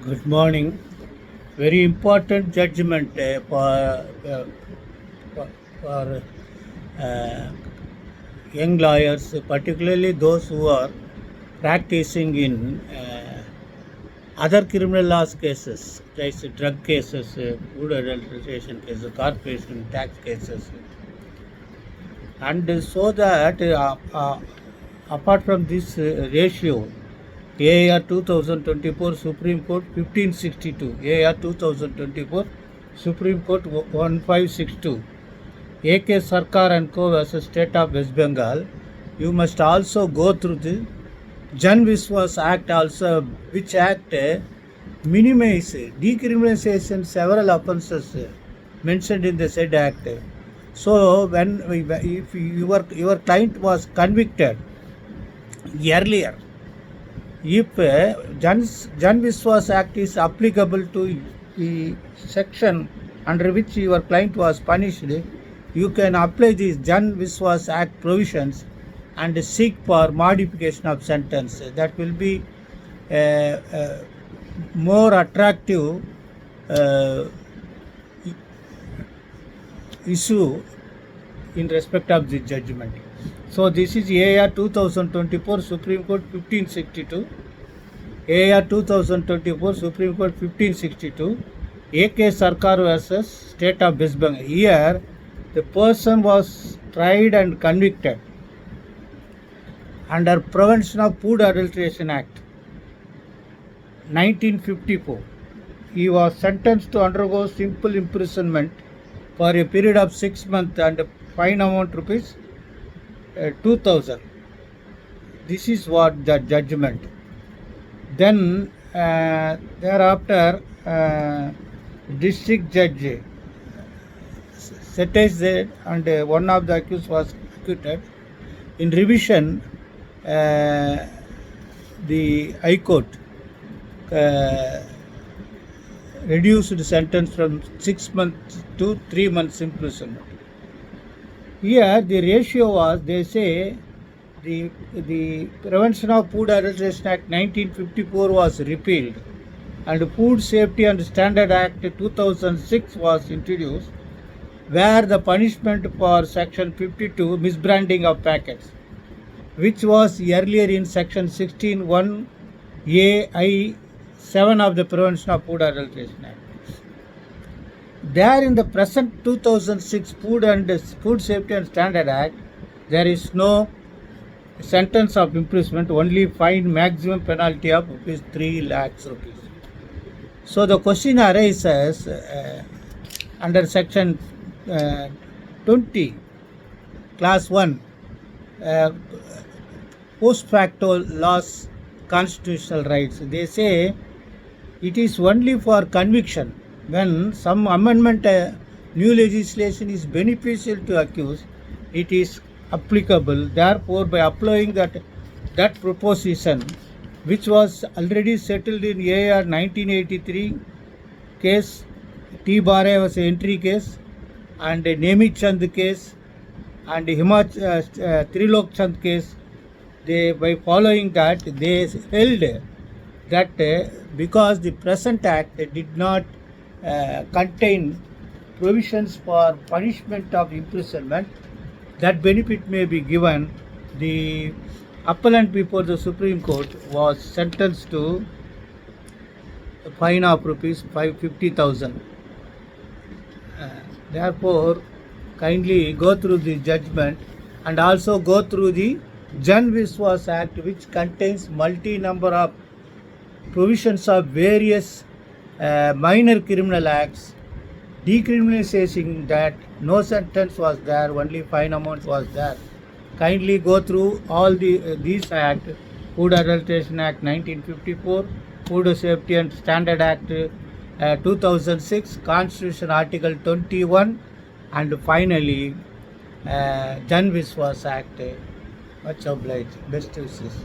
Good morning. Very important judgment for uh, young lawyers, particularly those who are practicing in other criminal laws cases, like drug cases, food adulteration cases, corporation tax cases, and so that apart from this ratio, AR 2024 Supreme Court 1562, AR 2024 Supreme Court 1562, AK Sarkar and Co versus State of West Bengal, you must also go through the Jan Viswas Act also, which act minimize decriminalization several offences mentioned in the said act. So when if your client was convicted earlier, if Jan Viswas Act is applicable to the section under which your client was punished, you can apply these Jan Viswas Act provisions and seek for modification of sentence. That will be more attractive issue in respect of the judgment. So this is AR 2024 Supreme Court 1562, AR 2024 Supreme Court 1562, AK Sarkar versus State of West Bengal. Here the person was tried and convicted under Prevention of Food Adulteration Act 1954. He was sentenced to undergo simple imprisonment for a period of 6 months and fine amount rupees 2000. This is what the judgment. Then thereafter district judge sentenced and one of the accused was acquitted. In revision, the High Court reduced the sentence from 6 months to 3 months imprisonment. Here the ratio was, they say, the Prevention of Food Adulteration Act 1954 was repealed and Food Safety and Standard Act 2006 was introduced, where the punishment for section 52, misbranding of packets, which was earlier in section 16(1)(a)(I)(7) of the Prevention of Food Adulteration Act. There in the present 2006 Food Safety and Standard Act, there is no sentence of imprisonment, only fine, maximum penalty of rupees 3 lakhs rupees. So the question arises under section 20, class 1, post facto laws, constitutional rights. They say it is only for conviction when some amendment, new legislation is beneficial to accused, it is applicable. Therefore, by applying that proposition, which was already settled in AR 1983 case, T. Bare was an entry case, and Nemi Chand case, and Trilok Chand case, they, by following that, they held that because the present act did not contain provisions for punishment of imprisonment, that benefit may be given. The appellant before the Supreme Court was sentenced to a fine of rupees 50,000. Therefore, kindly go through the judgment and also go through the Jan Viswas Act, which contains multi-number of provisions of various minor criminal acts, decriminalizing that no sentence was there, only fine amount was there. Kindly go through all these acts: Food Adulteration Act 1954, Food Safety and Standard Act 2006, Constitution Article 21, and finally Jan Viswas Act. Much obliged. Best wishes.